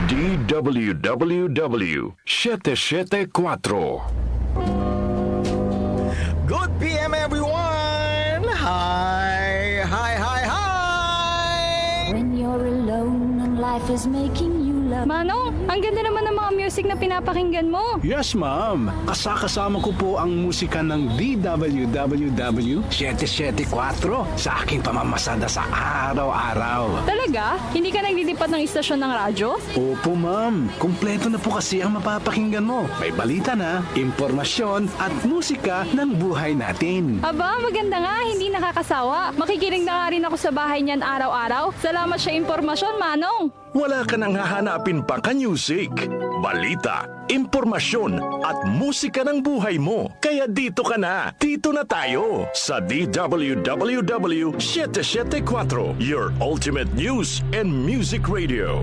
DWWW 774. Good PM everyone! Hi! Hi, hi, hi! When you're alone and life is making you love. Manong, ang ganda naman ng mga music na pinapakinggan mo. Yes, ma'am. Kasama ko po ang musika ng DWWW 774 sa aking pamamasada sa araw-araw. Talaga? Hindi ka naglilipat ng istasyon ng radyo? Opo, ma'am. Kumpleto na po kasi ang mapapakinggan mo. May balita na, impormasyon at musika ng buhay natin. Aba, maganda nga, hindi nakakasawa. Makikinig na nga rin ako sa bahay niyan araw-araw. Salamat sa impormasyon, Manong. Wala ka nang hahanapin pang ka-music, balita, impormasyon at musika ng buhay mo. Kaya dito ka na. Dito na tayo sa DWWW 774, your ultimate news and music radio.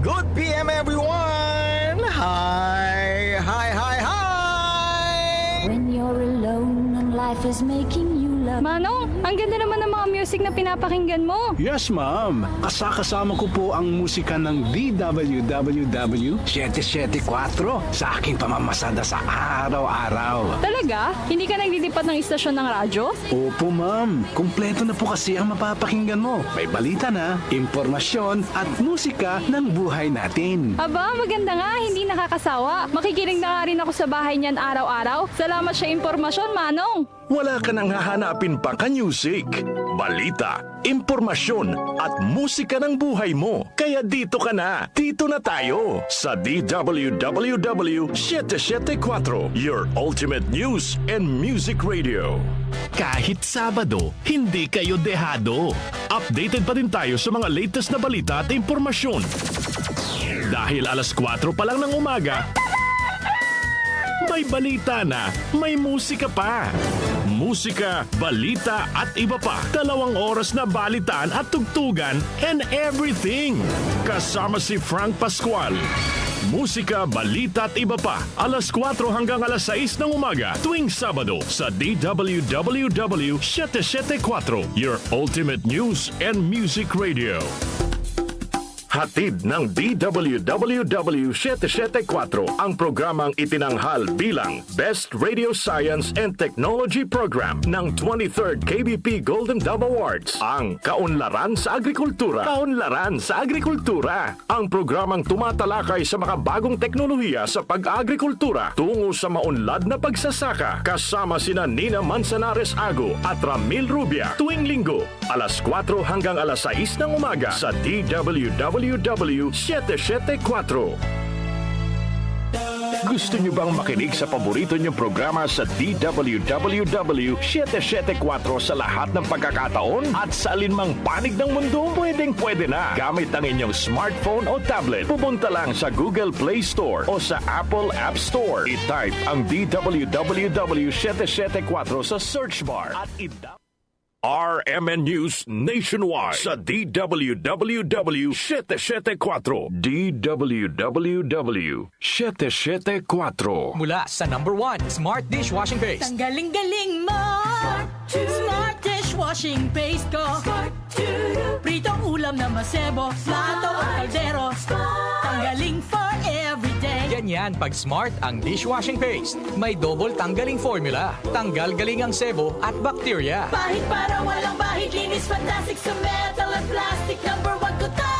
Good PM everyone! Hi! Hi, hi, hi! When you're alone and life is making you love. Manong, ang ganda naman ng mga music na pinapakinggan mo. Yes, ma'am. Kasama ko po ang musika ng DWWW 774 sa aking pamamasada sa araw-araw. Talaga? Hindi ka naglilipat ng istasyon ng radyo? Opo, ma'am. Kumpleto na po kasi ang mapapakinggan mo. May balita na, impormasyon at musika ng buhay natin. Aba, maganda nga, hindi nakakasawa. Makikinig na nga rin ako sa bahay niyan araw-araw. Salamat sa impormasyon, Manong. Wala ka nang hahanapin pang ka-music, balita, impormasyon at musika ng buhay mo. Kaya dito ka na. Dito na tayo sa DWWW 774, your ultimate news and music radio. Kahit Sabado, hindi kayo dehado. Updated pa din tayo sa mga latest na balita at impormasyon. Dahil alas 4 pa lang ng umaga, may balita na, may musika pa. Musika, balita at iba pa. 2 oras na balitaan at tugtugan and everything. Kasama si Frank Pascual. Musika, balita at iba pa. Alas 4 hanggang alas 6 ng umaga tuwing Sabado sa DWWW 774, your ultimate news and music radio. Hatid ng DWWW 774 ang programang itinanghal bilang Best Radio Science and Technology Program ng 23rd KBP Golden Dove Awards. Ang Kaunlaran sa Agrikultura. Kaunlaran sa Agrikultura. Ang programang tumatalakay sa mga bagong teknolohiya sa pag-agrikultura tungo sa maunlad na pagsasaka. Kasama sina Nina Manzanares Ago at Ramil Rubia. Tuwing linggo, alas 4 hanggang alas 6 ng umaga sa DWWW 774. Gusto niyo bang makinig sa paborito niyong programa sa DWWW 774 sa lahat ng pagkakataon at sa alinmang panig ng mundo? Pwedeng-pwede na. Gamit ang inyong smartphone o tablet. Pumunta lang sa Google Play Store o sa Apple App Store. I-type ang DWWW 774 sa search bar at RMN News Nationwide sa DWWW 774. DWWW 774. Mula sa number 1, Smart Dishwashing Paste. Ang galing-galing mo! Smart dishwashing paste ko. Pritong ulam na masebo, plato o kaldero. Tanggaling for everyday. Ganyan pag Smart ang dishwashing paste. May double tanggaling formula. Tanggal galing ang sebo at bakterya. Bahid para walang bahid, linis fantastic sa metal at plastic. Number 1 ko to!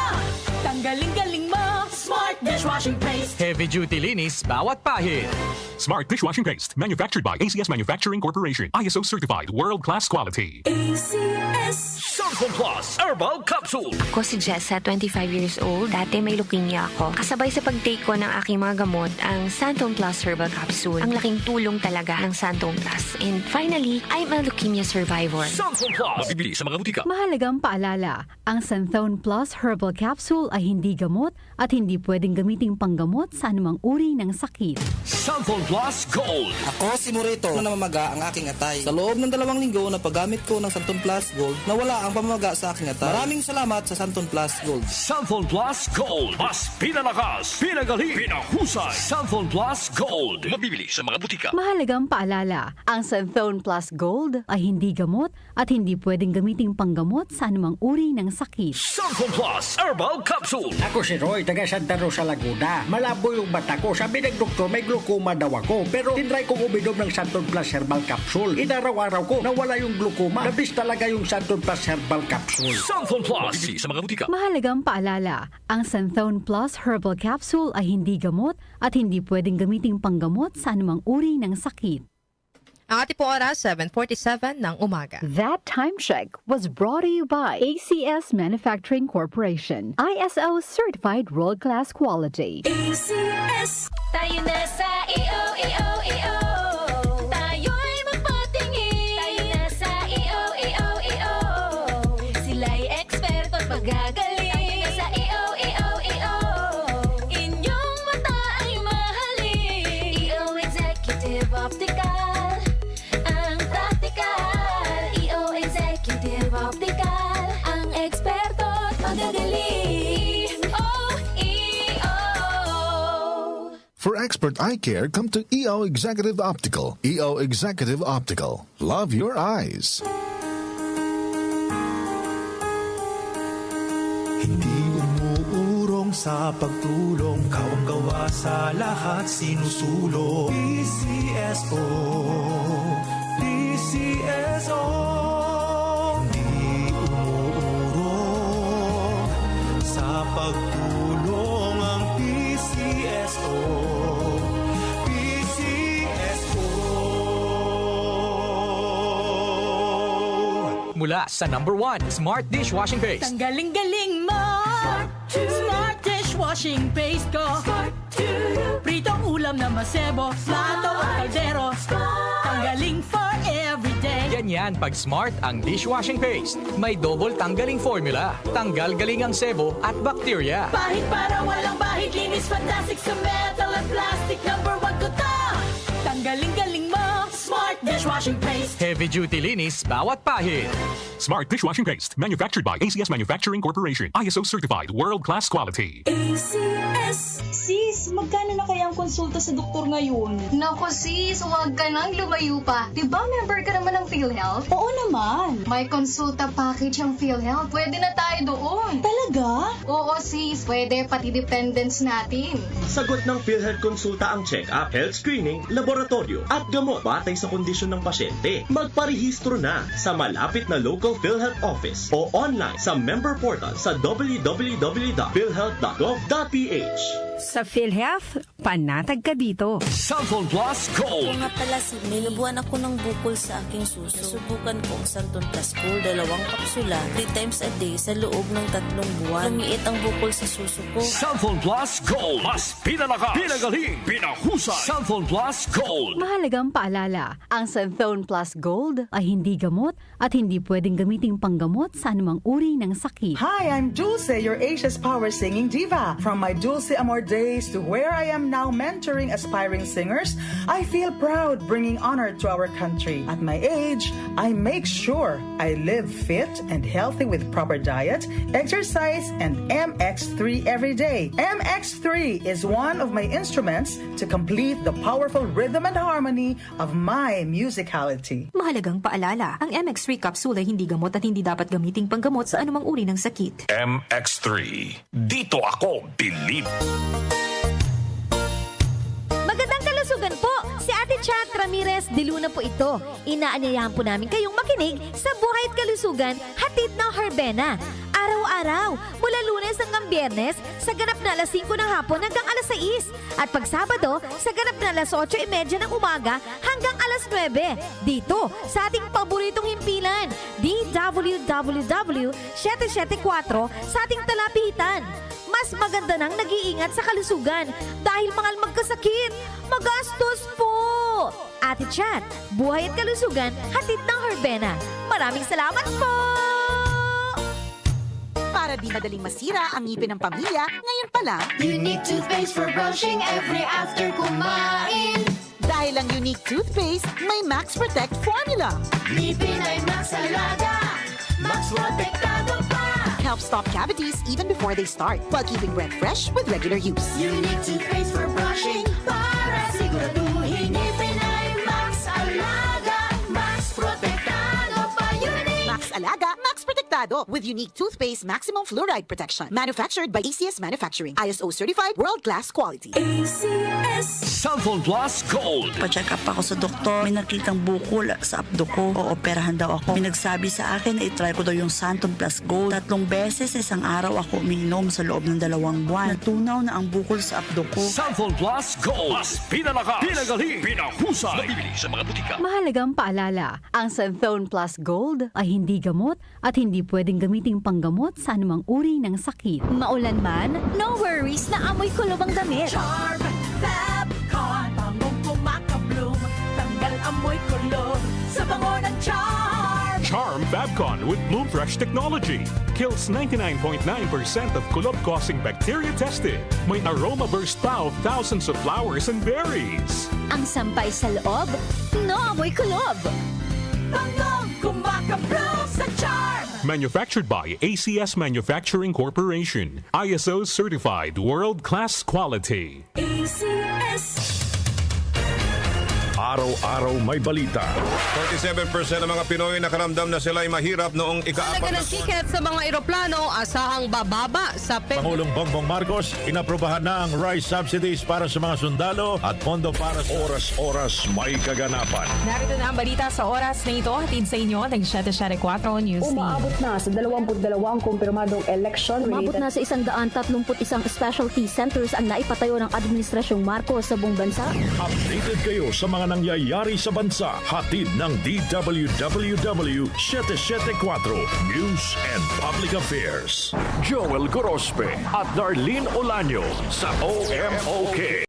Tanggaling-galing mo! Smart dishwashing paste. Heavy duty linis bawat pahid. Smart Dishwashing Paste, manufactured by ACS Manufacturing Corporation. ISO certified, world-class quality. ACS. Samson Plus Herbal Capsule. Ako si Jessa, 25 years old. Dati may leukemia ako. Kasabay sa pag-take ko ng aking mga gamot, ang Santon Plus Herbal Capsule. Ang laking tulong talaga ng Santon Plus. And finally, I'm a leukemia survivor. Samson Plus. Mabibili sa mga butika. Mahalagang paalala, ang Santhone Plus Herbal Capsule ay hindi gamot at hindi pwedeng gamiting panggamot sa anumang uri ng sakit. Samson Plus Gold. Ako si Morito na namamaga ang aking atay. Sa loob ng 2 linggo na paggamit ko ng Santon Plus Gold, nawala ang pamamaga sa aking atay. Maraming salamat sa Santon Plus Gold. Samson Plus Gold. Mas pinalakas, pinagaling, pinahusay. Samson Plus Gold. Mabibili sa mga butika. Mahalagang paalala, ang Santhone Plus Gold ay hindi gamot at hindi pwedeng gamiting panggamot sa anumang uri ng sakit. Samson Plus Herbal Capsule. Ako si Roy, taga Santa Rosa, Laguna. Malabo yung mata ko. Sabi ng doktor, may glaucoma daw ako. Pero tinry kong uminom ng Santon Plus Herbal Capsule. Inaraw-araw ko, nawala yung glaucoma. Nabis talaga yung Santon Plus Herbal Capsule. Samson Plus. Mabibili sa mga butika. Mahalagang paalala, ang Santhone Plus Herbal Capsule ay hindi gamot at hindi pwedeng gamiting panggamot sa anumang uri ng sakit. Ang ating pong oras, 7:47 ng umaga. That time check was brought to you by ACS Manufacturing Corporation. ISO certified world-class quality. ACS. Tayo na sa EO. Tayo'y magpatingin. Tayo na sa EO. Sila'y eksperto at magagaling. Tayo na sa EO. Inyong mata ay mahalin. EO Executive Optical. Ang practical. EO Executive Optical. Ang eksperto at magagaling. For expert eye care, come to EO Executive Optical. EO Executive Optical. Love your eyes. Hindi umuurong sa pagtulong, kawang-gawa sa lahat sinusulong. PCSO, PCSO. Hindi umuurong sa pagtulong ang PCSO. Mula sa number 1, Smart Dishwashing Paste. Ang galing-galing mo! Smart dishwashing paste ko. Pritong ulam na masebo, plato o kaldero. Tanggaling for everyday. Ganyan pag Smart ang dishwashing paste. May double tanggaling formula. Tanggal galing ang sebo at bakterya. Bahid para walang bahid, linis fantastic sa metal at plastic. Number 1 ko to! Tanggaling-galing mo! Smart dishwashing paste. Heavy duty linis bawat pahid. Smart Dishwashing Paste, manufactured by ACS Manufacturing Corporation. ISO certified, world-class quality. ACS. Sis, magkano na kaya ang konsulta sa doktor ngayon? Nako sis, huwag ka nang lumayo pa. Diba member ka naman ng PhilHealth? Oo naman. May konsulta package ang PhilHealth. Pwede na tayo doon. Talaga? Oo sis, pwede pati dependents natin. Sagot ng PhilHealth konsulta ang check-up, health screening, laboratorio at gamot batay sa kondisyon ng pasyente. Magparehistro na sa malapit na local PhilHealth office o online sa member portal sa www.philhealth.gov.ph. Sa PhilHealth, panatag ka dito. Cellphone Plus Gold. Kung nga pala, may nabuhan ako ng bukol sa aking suso. Subukan ko ang Santon Plus Gold, 2 kapsula, 3 times a day sa loob ng 3 buwan. Lumiit ang bukol sa suso ko. Cellphone Plus Gold. Mas pinalakas, pinagaling, pinahusay. Cellphone Plus Gold. Mahalagang paalala, ang Santhone Plus Gold ay hindi gamot at hindi pwedeng gamiting panggamot sa anumang uri ng sakit. Hi, I'm Dulce, your Asia's Power Singing Diva. From my Dulce Amor days to where I am now mentoring aspiring singers, I feel proud bringing honor to our country. At my age, I make sure I live fit and healthy with proper diet, exercise, and MX3 every day. MX3 is one of my instruments to complete the powerful rhythm and harmony of my musicality. Mahalagang paalala, ang MX3 capsule ay hindi gamot at hindi dapat gamiting panggamot sa anumang uri ng sakit. MX3. Dito ako believe. Magandang kalusugan po! Si Ate Chat Ramirez de Luna po ito. Inaanyayahan po namin kayong makinig sa Buhay at Kalusugan, hatid ng Herbena. Araw-araw, mula Lunes hanggang Biyernes, sa ganap na alas 5 ng hapon hanggang alas 6. At pag Sabado, sa ganap na alas 8:30 ng umaga hanggang alas 9. Dito, sa ating paboritong himpilan, DWWW 774 sa ating talapitan. Mas maganda nang nag-iingat sa kalusugan dahil mahal magkasakit. Magastos po! Ate Chat, Buhay at Kalusugan, hatid ng Herbena. Maraming salamat po! Para di madaling masira ang ngipin ng pamilya, ngayon pa lang, Unique toothpaste for brushing every after kumain. dahil ang Unique Toothpaste may Max Protect formula. Ngipin ay Max Alaga, Max Protektado pa. Helps stop cavities even before they start while keeping breath fresh with regular use. Unique toothpaste for brushing para siguraduhin ngipin ay Max Alaga, Max Protektado pa. Unique Max Alaga, Max Protektado with Unique Toothpaste Maximum Fluoride Protection. Manufactured by ACS Manufacturing. ISO certified world-class quality. ACS. Cellphone Plus Gold. Pa-check up ako sa doktor. May nakitang bukol sa abdo ko. Ooperahan daw ako. May nagsabi sa akin na itry ko daw yung Santon Plus Gold. 3 beses sa isang araw ako umiinom sa loob ng 2 buwan. Natunaw na ang bukol sa abdo ko. Cellphone Plus Gold. Mas pinalakas, pinagaling, pinahusay. Nabibili sa mga butika. Mahalagang paalala, ang Santhone Plus Gold ay hindi gamot at hindi pwedeng gamiting panggamot sa anumang uri ng sakit. Maulan man, no worries na amoy kulob ang damit. Charm, Fabcon, bangong kumaka-bloom, tanggal amoy kulob sa bango ng Charm. Charm Fabcon with Bloom Fresh technology kills 99.9% of kulob-causing bacteria tested. May aroma burst pa of thousands of flowers and berries. Ang sampay sa loob, no amoy kulob. Bangong kumaka-bloom sa Charm. Manufactured by ACS Manufacturing Corporation. ISO certified world-class quality. ACS. Araw-araw may balita. 47% ng mga Pinoy nakaramdam na sila'y mahirap noong ika-4 Talaga ng tiket sa mga eroplano, asahang bababa sa Pangulong Bongbong Marcos, inaprobahan na ang rice subsidies para sa mga sundalo at pondo para sa oras-oras may kaganapan. Narito na ang balita sa oras na ito, hatid sa inyo ng 774 News Team. Umaabot na sa 22 kumpirmadong election. Umabot na sa 131 specialty centers ang naipatayo ng Administrasyong Marcos sa buong bansa. Updated kayo sa mga nangyayari sa bansa. Hatid ng DWWW 774 News and Public Affairs. Joel Gorospe at Darlene Olanyo sa OMOK.